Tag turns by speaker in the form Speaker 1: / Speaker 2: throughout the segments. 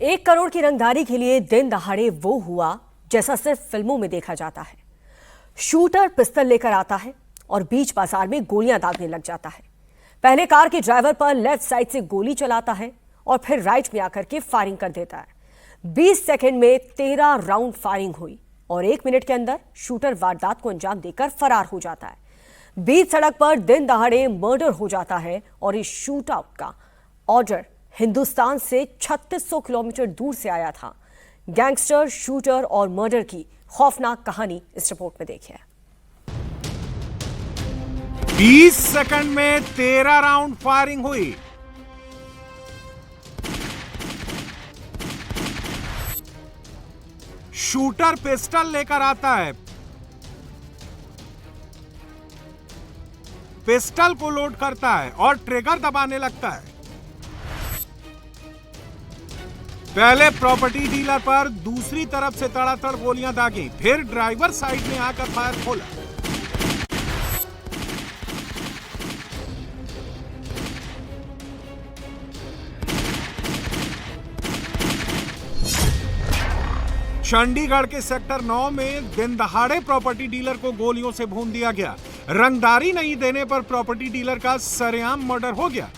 Speaker 1: 1 करोड़ की रंगदारी के लिए दिन दहाड़े वो हुआ जैसा सिर्फ फिल्मों में देखा जाता है। शूटर पिस्तल लेकर आता है और बीच बाजार में गोलियां दागने लग जाता है। पहले कार के ड्राइवर पर लेफ्ट साइड से गोली चलाता है और फिर राइट में आकर के फायरिंग कर देता है। 20 सेकंड में 13 राउंड फायरिंग हुई और 1 मिनट के अंदर शूटर वारदात को अंजाम देकर फरार हो जाता है। बीच सड़क पर दिन दहाड़े मर्डर हो जाता है और इस शूट आउट का ऑर्डर हिंदुस्तान से 3600 किलोमीटर दूर से आया था। गैंगस्टर, शूटर और मर्डर की खौफनाक कहानी इस रिपोर्ट में देखिए।
Speaker 2: 20 सेकंड में 13 राउंड फायरिंग हुई। शूटर पिस्टल लेकर आता है, पिस्टल को लोड करता है और ट्रिगर दबाने लगता है। पहले प्रॉपर्टी डीलर पर दूसरी तरफ से तड़ातड़ गोलियां दागी, फिर ड्राइवर साइड में आकर फायर खोला। चंडीगढ़ के सेक्टर 9 में दिन दहाड़े प्रॉपर्टी डीलर को गोलियों से भून दिया गया। रंगदारी नहीं देने पर प्रॉपर्टी डीलर का सरेआम मर्डर हो गया।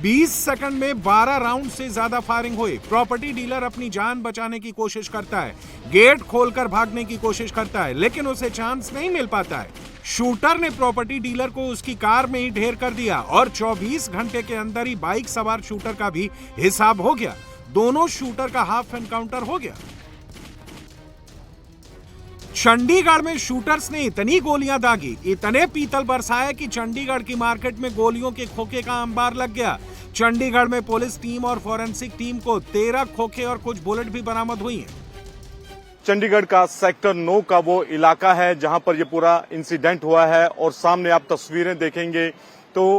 Speaker 2: 20 सेकंड में 12 राउंड से ज्यादा फायरिंग हुई। प्रॉपर्टी डीलर अपनी जान बचाने की कोशिश करता है, गेट खोलकर भागने की कोशिश करता है, लेकिन उसे चांस नहीं मिल पाता है। शूटर ने प्रॉपर्टी डीलर को उसकी कार में ही ढेर कर दिया और 24 घंटे के अंदर ही बाइक सवार शूटर का भी हिसाब हो गया। दोनों शूटर का हाफ एनकाउंटर हो गया। चंडीगढ़ में शूटर्स ने इतनी गोलियां दागी, इतने पीतल बरसाए कि चंडीगढ़ की मार्केट में गोलियों के खोखे का अंबार लग गया। चंडीगढ़ में पुलिस टीम और फॉरेंसिक टीम को 13 खोखे और कुछ बुलेट भी बरामद हुई हैं।
Speaker 3: चंडीगढ़ का सेक्टर 9 का वो इलाका है जहां पर ये पूरा इंसिडेंट हुआ है और सामने आप तस्वीरें देखेंगे तो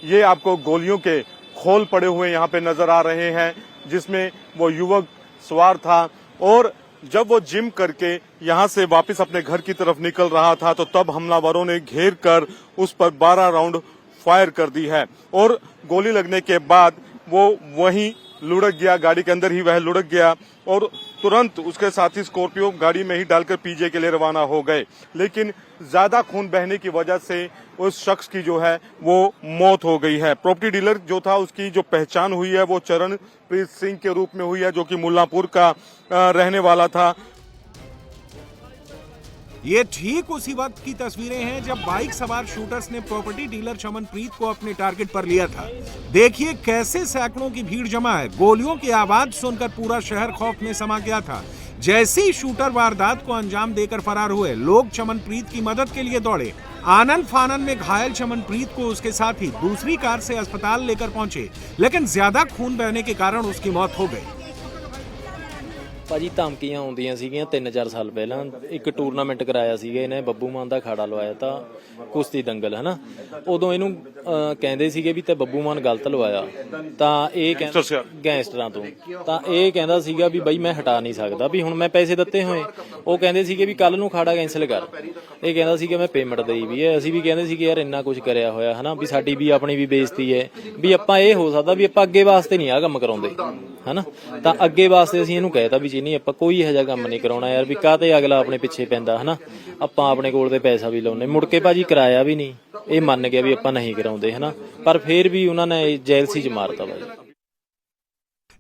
Speaker 3: ये आपको गोलियों के खोल पड़े हुए यहाँ पे नजर आ रहे हैं, जिसमें वो युवक सवार था और जब वो जिम करके यहां से वापस अपने घर की तरफ निकल रहा था तो तब हमलावरों ने घेर कर उस पर 12 राउंड फायर कर दी है और गोली लगने के बाद वो वहीं लुढ़क गया, गाड़ी के अंदर ही वह लुढ़क गया और तुरंत उसके साथी स्कॉर्पियो गाड़ी में ही डालकर पीजे के लिए रवाना हो गए। लेकिन ज्यादा खून बहने की वजह से उस शख्स की जो है वो मौत हो गई है। प्रॉपर्टी डीलर जो था उसकी जो पहचान हुई है वो चरणप्रीत सिंह के रूप में हुई है, जो कि मुल्लापुर का रहने वाला था।
Speaker 2: ये ठीक उसी वक्त की तस्वीरें हैं जब बाइक सवार शूटर्स ने प्रॉपर्टी डीलर चमनप्रीत को अपने टारगेट पर लिया था। देखिए कैसे सैकड़ों की भीड़ जमा है। गोलियों की आवाज सुनकर पूरा शहर खौफ में समा गया था। जैसे ही शूटर वारदात को अंजाम देकर फरार हुए, लोग चमनप्रीत की मदद के लिए दौड़े। आनन फानन में घायल चमनप्रीत को उसके साथी दूसरी कार से अस्पताल लेकर पहुंचे, लेकिन ज्यादा खून बहने के कारण उसकी मौत हो गई।
Speaker 4: ਭਾਜੀ ਧਮਕੀਆਂ ਆਉਂਦੀਆਂ ਸੀਗੀਆਂ 3-4 ਸਾਲ ਪਹਿਲਾਂ। ਇੱਕ ਟੂਰਨਾਮੈਂਟ ਕਰਾਇਆ ਸੀਗਾ ਇਹਨੇ, ਬੱਬੂ ਮਾਨ ਦਾ ਅਖਾੜਾ ਲਵਾਇਆ ਤਾਂ ਕੁਸ਼ਤੀ ਦੰਗਲ ਹਨਾ। ਉਦੋਂ ਇਹਨੂੰ ਕਹਿੰਦੇ ਸੀਗੇ ਵੀ ਤੇ ਬੱਬੂ ਮਾਨ ਗਲਤ ਲਵਾਇਆ ਤਾਂ ਇਹ ਕਹਿੰਦਾ ਗੈਂਗਸਟਰਾਂ ਤੋਂ, ਤਾਂ ਇਹ ਕਹਿੰਦਾ ਸੀਗਾ ਵੀ ਬਈ ਮੈਂ ਹਟਾ ਨਹੀਂ ਸਕਦਾ, ਵੀ ਹੁਣ ਮੈਂ ਪੈਸੇ ਦਿੱਤੇ ਹੋਏ। ਉਹ ਕਹਿੰਦੇ ਸੀਗੇ ਵੀ ਕੱਲ ਨੂੰ ਅਖਾੜਾ ਕੈਂਸਲ ਕਰ। ਇਹ ਕਹਿੰਦਾ ਸੀਗਾ ਮੈਂ ਪੇਮੈਂਟ ਦੇਈ ਵੀ ਹੈ। ਅਸੀਂ ਵੀ ਕਹਿੰਦੇ ਸੀਗੇ ਯਾਰ ਇੰਨਾ ਕੁਝ ਕਰਿਆ ਹੋਇਆ ਹਨਾ, ਵੀ ਸਾਡੀ ਵੀ ਆਪਣੀ ਵੀ ਬੇਇੱਜ਼ਤੀ ਹੈ, ਵੀ ਆਪਾਂ ਇਹ ਹੋ ਸਕਦਾ ਵੀ ਆਪਾਂ ਅੱਗੇ ਵਾਸਤੇ ਨਹੀਂ ਆ ਕੰਮ ਕਰਾਉਂਦੇ ਹਨਾ। ਤਾਂ ਅੱਗੇ ਵਾਸਤੇ ਅਸੀਂ ਇਹਨੂੰ ਕਹਿਤਾ ਵੀ ਨਹੀਂ ਆਪਾਂ ਕੋਈ ਇਹੋ ਜਿਹਾ ਕੰਮ ਨਹੀਂ ਕਰਾਉਣਾ ਯਾਰ, ਵੀ ਕਾਹਤੇ ਅਗਲਾ ਆਪਣੇ ਪਿੱਛੇ ਪੈਂਦਾ ਹਨਾ। ਆਪਾਂ ਆਪਣੇ ਕੋਲ ਤੇ ਪੈਸਾ ਵੀ ਲਾਉਨੇ, ਮੁੜ ਕੇ ਭਾਜੀ ਕਰਾਇਆ ਵੀ ਨਹੀਂ। ਇਹ ਮੰਨ ਗਿਆ ਵੀ ਆਪਾਂ ਨਹੀਂ ਕਰਾਉਂਦੇ ਹਨਾ, ਪਰ ਫਿਰ ਵੀ ਉਹਨਾਂ ਨੇ ਜੈਲਸੀ 'ਚ ਮਾਰਤਾ ਭਾਜੀ।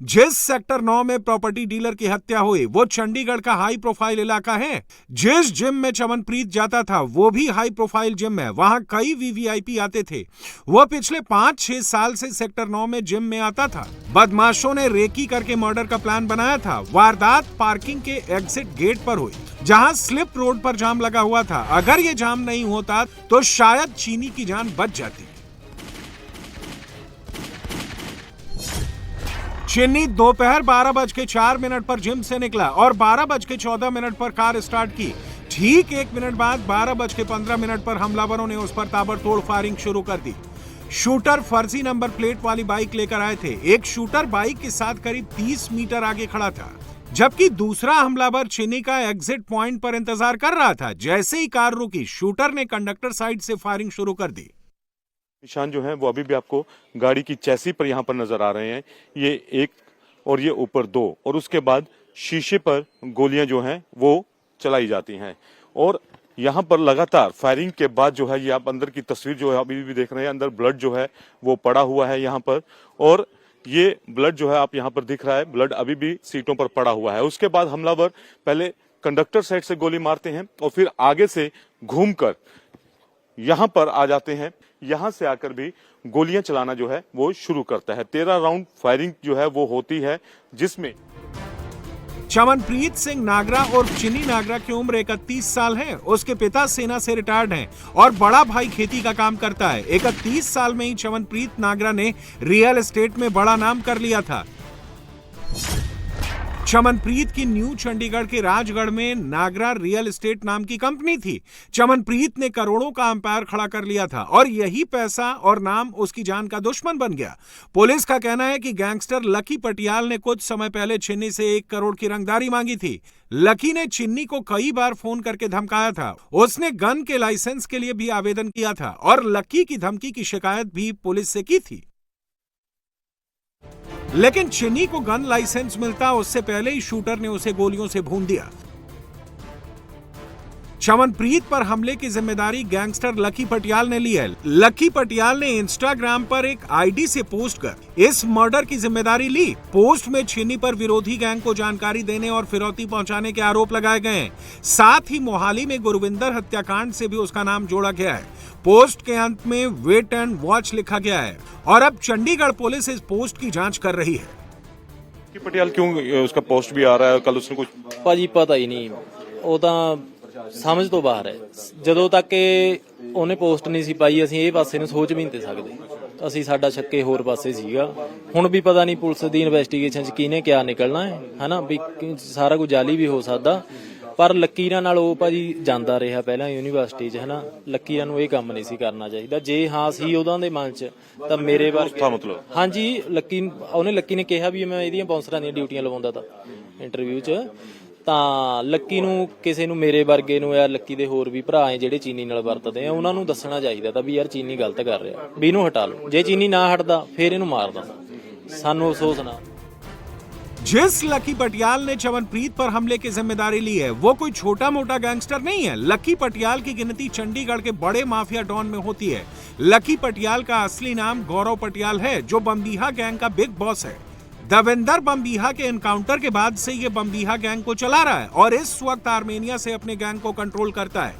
Speaker 2: जिस सेक्टर 9 में प्रॉपर्टी डीलर की हत्या हुई वो चंडीगढ़ का हाई प्रोफाइल इलाका है। जिस जिम में चमनप्रीत जाता था वो भी हाई प्रोफाइल जिम है। वहां कई वीवीआईपी आते थे। वो पिछले 5-6 साल से सेक्टर 9 में जिम में आता था। बदमाशों ने रेकी करके मर्डर का प्लान बनाया था। वारदात पार्किंग के एग्जिट गेट पर हुई, जहां स्लिप रोड पर जाम लगा हुआ था। अगर ये जाम नहीं होता तो शायद चीनी की जान बच जाती। चिन्नी दोपहर 12:04 पर जिम से निकला और 12:14 पर कार स्टार्ट की। ठीक 1 मिनट बाद 12:15 पर हमलावरों ने उस पर ताबड़तोड़ फायरिंग शुरू कर दी। शूटर फर्जी नंबर प्लेट वाली बाइक लेकर आए थे। एक शूटर बाइक के साथ करीब 30 मीटर आगे खड़ा था, जबकि दूसरा हमलावर चिन्नी का एग्जिट पॉइंट पर इंतजार कर रहा था। जैसे ही कार रुकी, शूटर ने कंडक्टर साइड से फायरिंग शुरू कर दी।
Speaker 3: निशान जो है वो अभी भी आपको गाड़ी की चैसी पर यहाँ पर नजर आ रहे हैं। ये एक और ये ऊपर 2 और उसके बाद शीशे पर गोलियां जो हैं वो चलाई जाती हैं। और यहाँ पर लगातार फायरिंग के बाद जो है ये आप अंदर की तस्वीर जो है अभी भी देख रहे हैं, अंदर ब्लड जो है वो पड़ा हुआ है यहाँ पर, और ये ब्लड जो है आप यहाँ पर दिख रहा है, ब्लड अभी भी सीटों पर पड़ा हुआ है। उसके बाद हमलावर पहले कंडक्टर साइड से गोली मारते हैं और फिर आगे से घूमकर यहाँ पर आ जाते हैं। यहाँ से आकर भी गोलियां चलाना जो है वो शुरू करता है। 13 राउंड फायरिंग जो है वो होती है, जिसमें
Speaker 2: चमनप्रीत सिंह नागरा और चिन्नी नागरा की उम्र 31 साल है। उसके पिता सेना से रिटायर्ड हैं और बड़ा भाई खेती का काम करता है। 31 साल में ही चमनप्रीत नागरा ने रियल एस्टेट में बड़ा नाम कर लिया था। चमनप्रीत की न्यू चंडीगढ़ के राजगढ़ में नागरा रियल एस्टेट नाम की कंपनी थी। चमनप्रीत ने करोड़ों का अंपायर खड़ा कर लिया था और यही पैसा और नाम उसकी जान का दुश्मन बन गया। पुलिस का कहना है कि गैंगस्टर लकी पटियाल ने कुछ समय पहले चिन्नी से 1 करोड़ की रंगदारी मांगी थी। लकी ने चिन्नी को कई बार फोन करके धमकाया था। उसने गन के लाइसेंस के लिए भी आवेदन किया था और लकी की धमकी की शिकायत भी पुलिस से की थी। लेकिन चिन्नी को गन लाइसेंस मिलता उससे पहले ही शूटर ने उसे गोलियों से भून दिया। चमनप्रीत पर हमले की जिम्मेदारी गैंगस्टर लकी पटियाल ने ली है। लकी पटियाल ने इंस्टाग्राम पर एक आईडी से पोस्ट कर इस मर्डर की जिम्मेदारी ली। पोस्ट में चिन्नी पर विरोधी गैंग को जानकारी देने और फिरौती पहुंचाने के आरोप लगाए गए हैं। साथ ही मोहाली में गुरविंदर हत्याकांड से भी उसका नाम जोड़ा गया है। पोस्ट के अंत में वेट एंड वॉच लिखा गया है और अब चंडीगढ़ पुलिस इस पोस्ट की जांच कर रही है।
Speaker 3: लकी पटियाल क्यों उसका पोस्ट भी आ रहा है, कल उसने कुछ
Speaker 4: ਭਾਜੀ ਪਤਾ ਹੀ ਨਹੀਂ, ਉਹ ਤਾਂ ਸਮਝ ਤੋਂ ਬਾਹਰ ਹੈ। ਜਦੋਂ ਤੱਕ ਉਹਨੇ ਪੋਸਟ ਨਹੀਂ ਸੀ ਪਾਈ ਅਸੀਂ ਇਹ ਪਾਸੇ ਨੂੰ ਸੋਚ ਵੀ ਨਹੀਂ ਤੇ ਸਕਦੇ। ਅਸੀਂ ਸਾਡਾ ਸ਼ੱਕੇ ਹੋਰ ਪਾਸੇ ਸੀਗਾ। ਹੁਣ ਵੀ ਪਤਾ ਨਹੀਂ ਪੁਲਿਸ ਦੀ ਇਨਵੈਸਟੀਗੇਸ਼ਨ 'ਚ ਕਿਹਨੇ ਕਿਆ ਨਿਕਲਣਾ ਹੈ ਹਨਾ, ਵੀ ਸਾਰਾ ਕੁਝ ਜਾਲੀ ਵੀ ਹੋ ਸਕਦਾ। ਪਰ ਲੱਕੀਰਾਂ ਨਾਲ ਉਹ ਭਾਜੀ ਜਾਂਦਾ ਰਿਹਾ ਪਹਿਲਾਂ ਯੂਨੀਵਰਸਿਟੀ 'ਚ ਹਨਾ, ਲੱਕੀਰਾਂ ਨੂੰ ਇਹ ਕੰਮ ਨਹੀਂ ਸੀ ਕਰਨਾ ਚਾਹੀਦਾ। ਜੇ ਹਾਂ ਸੀ ਉਹਨਾਂ ਦੇ ਮਨ 'ਚ ਤਾਂ ਮੇਰੇ ਵਰਗੇ
Speaker 3: ਮਤਲਬ
Speaker 4: ਹਾਂਜੀ ਲੱਕੀ ਨੇ ਕਿਹਾ ਵੀ ਮੈਂ ਇਹਦੀਆਂ ਬੌਂਸਰਾਂ ਦੀਆਂ ਡਿਊਟੀਆਂ ਲਵਾਉਂਦਾ ਤਾਂ ਇੰਟਰਵਿਊ 'ਚ, ਤਾਂ ਲੱਕੀ ਨੂੰ ਕਿਸੇ ਨੂੰ ਮੇਰੇ ਵਰਗੇ ਨੂੰ ਯਾਰ ਲੱਕੀ ਦੇ ਹੋਰ ਵੀ ਭਰਾ ਐ ਜਿਹੜੇ ਚੀਨੀ ਨਾਲ ਵਰਤਦੇ ਆ ਉਹਨਾਂ ਨੂੰ ਦੱਸਣਾ ਚਾਹੀਦਾ ਤਾਂ ਵੀ ਯਾਰ ਚੀਨੀ ਗਲਤ ਕਰ ਰਿਹਾ ਵੀ ਇਹਨੂੰ ਹਟਾ ਲਓ। ਜੇ ਚੀਨੀ ਨਾ ਹਟਦਾ ਫਿਰ ਇਹਨੂੰ ਮਾਰ ਦਾਂ। ਸਾਨੂੰ ਅਫਸੋਸ ਨਾ।
Speaker 2: जिस लकी पटियाल ने चमनप्रीत पर हमले की जिम्मेदारी ली है वो कोई छोटा मोटा गैंगस्टर नहीं है। लकी पटियाल की गिनती चंडीगढ़ के बड़े माफिया डॉन में होती है। लकी पटियाल का असली नाम गौरव पटियाल है जो बम्बीहा गैंग का बिग बॉस है। दविंदर बम्बीहा के एनकाउंटर के बाद से ये बम्बीहा गैंग को चला रहा है और इस वक्त आर्मेनिया से अपने गैंग को कंट्रोल करता है।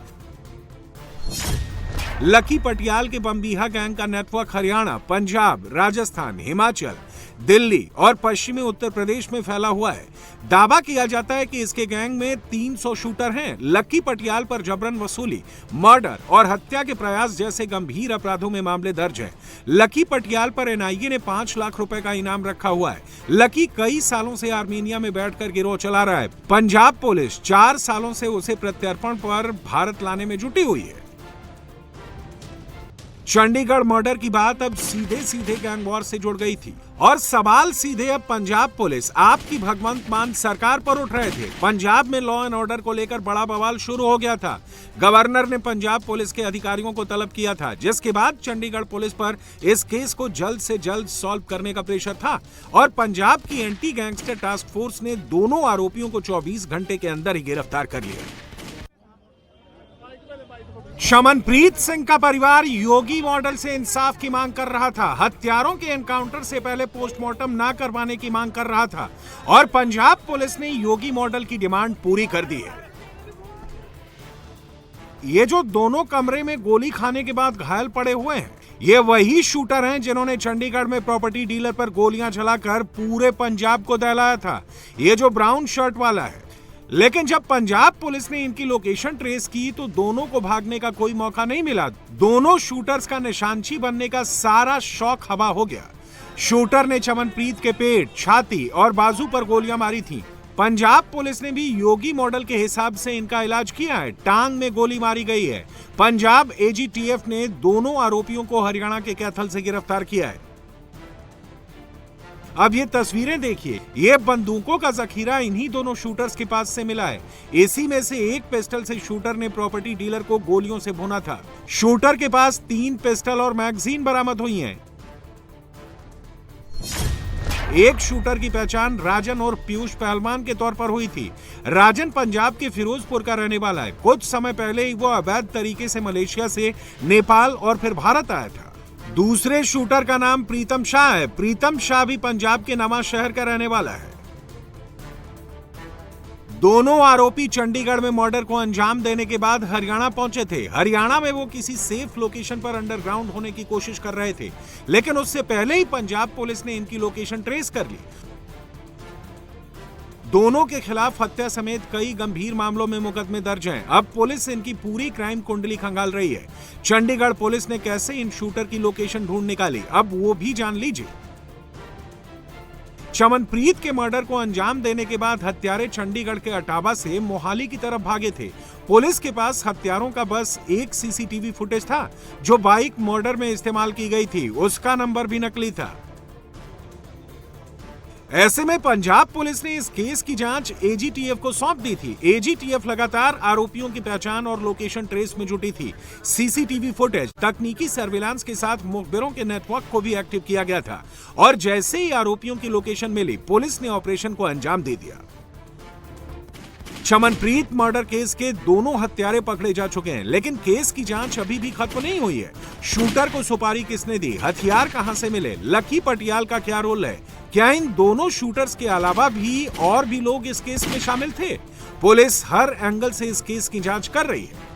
Speaker 2: लकी पटियाल के बम्बीहा गैंग का नेटवर्क हरियाणा, पंजाब, राजस्थान, हिमाचल, दिल्ली और पश्चिमी उत्तर प्रदेश में फैला हुआ है। दावा किया जाता है कि इसके गैंग में 300 शूटर हैं। लकी पटियाल पर जबरन वसूली, मर्डर और हत्या के प्रयास जैसे गंभीर अपराधों में मामले दर्ज हैं। लकी पटियाल पर एनआईए ने 5 लाख रुपए का इनाम रखा हुआ है। लकी कई सालों से आर्मेनिया में बैठकर गिरोह चला रहा है। पंजाब पुलिस 4 सालों से उसे प्रत्यर्पण पर भारत लाने में जुटी हुई है। चंडीगढ़ मर्डर की बात अब सीधे गैंग वॉर से जुड़ गई थी और सवाल सीधे अब पंजाब पुलिस, आपकी भगवंत मान सरकार पर उठ रहे थे। पंजाब में लॉ एंड ऑर्डर को लेकर बड़ा बवाल शुरू हो गया था। गवर्नर ने पंजाब पुलिस के अधिकारियों को तलब किया था, जिसके बाद चंडीगढ़ पुलिस पर इस केस को जल्द से जल्द सॉल्व करने का प्रेशर था और पंजाब की एंटी गैंगस्टर टास्क फोर्स ने दोनों आरोपियों को 24 घंटे के अंदर ही गिरफ्तार कर लिया। चमनप्रीत सिंह का परिवार योगी मॉडल से इंसाफ की मांग कर रहा था। हत्यारों के एनकाउंटर से पहले पोस्टमार्टम ना करवाने की मांग कर रहा था और पंजाब पुलिस ने योगी मॉडल की डिमांड पूरी कर दी है। ये जो दोनों कमरे में गोली खाने के बाद घायल पड़े हुए हैं, ये वही शूटर हैं जिन्होंने चंडीगढ़ में प्रॉपर्टी डीलर पर गोलियां चलाकर पूरे पंजाब को दहलाया था। ये जो ब्राउन शर्ट वाला है। लेकिन जब पंजाब पुलिस ने इनकी लोकेशन ट्रेस की तो दोनों को भागने का कोई मौका नहीं मिला। दोनों शूटर्स का निशानची बनने का सारा शौक हवा हो गया। शूटर ने चमनप्रीत के पेट, छाती और बाजू पर गोलियां मारी थीं। पंजाब पुलिस ने भी योगी मॉडल के हिसाब से इनका इलाज किया है। टांग में गोली मारी गई है। पंजाब एजीटीएफ ने दोनों आरोपियों को हरियाणा के कैथल से गिरफ्तार किया है। अब ये तस्वीरें देखिए, ये बंदूकों का जखीरा इन्हीं दोनों शूटर्स के पास से मिला है। इसी में से एक पिस्टल से शूटर ने प्रॉपर्टी डीलर को गोलियों से भुना था। शूटर के पास 3 पिस्टल और मैगजीन बरामद हुई हैं। एक शूटर की पहचान राजन और पीयूष पहलवान के तौर पर हुई थी। राजन पंजाब के फिरोजपुर का रहने वाला है। कुछ समय पहले ही वो अवैध तरीके से मलेशिया से नेपाल और फिर भारत आया था। दूसरे शूटर का नाम प्रीतम शाह है। प्रीतम शाह भी पंजाब के नवा शहर का रहने वाला है। दोनों आरोपी चंडीगढ़ में मर्डर को अंजाम देने के बाद हरियाणा पहुंचे थे। हरियाणा में वो किसी सेफ लोकेशन पर अंडरग्राउंड होने की कोशिश कर रहे थे, लेकिन उससे पहले ही पंजाब पुलिस ने इनकी लोकेशन ट्रेस कर ली। दोनों के खिलाफ हत्या समेत कई गंभीर मामलों में मुकदमे दर्ज हैं। अब पुलिस इनकी पूरी क्राइम कुंडली खंगाल रही है। चंडीगढ़ पुलिस ने कैसे इन शूटर की लोकेशन ढूंढ निकाली, अब वो भी जान लीजिए। चमनप्रीत के मर्डर को अंजाम देने के बाद हत्यारे चंडीगढ़ के अटावा से मोहाली की तरफ भागे थे। पुलिस के पास हत्यारों का बस एक सीसीटीवी फुटेज था जो बाइक मर्डर में इस्तेमाल की गई थी, उसका नंबर भी नकली था। ऐसे में पंजाब पुलिस ने इस केस की जांच एजीटीएफ को सौंप दी थी। एजीटीएफ लगातार आरोपियों की पहचान और लोकेशन ट्रेस में जुटी थी। सीसीटीवी फुटेज, तकनीकी सर्विलांस के साथ मुखबिरों के नेटवर्क को भी एक्टिव किया गया था और जैसे ही आरोपियों की लोकेशन मिली, पुलिस ने ऑपरेशन को अंजाम दे दिया। चमनप्रीत मर्डर केस के दोनों हत्यारे पकड़े जा चुके हैं, लेकिन केस की जांच अभी भी खत्म नहीं हुई है। शूटर को सुपारी किसने दी, हथियार कहां से मिले, लकी पटियाल का क्या रोल है, क्या इन दोनों शूटर्स के अलावा भी और भी लोग इस केस में शामिल थे? पुलिस हर एंगल से इस केस की जांच कर रही है।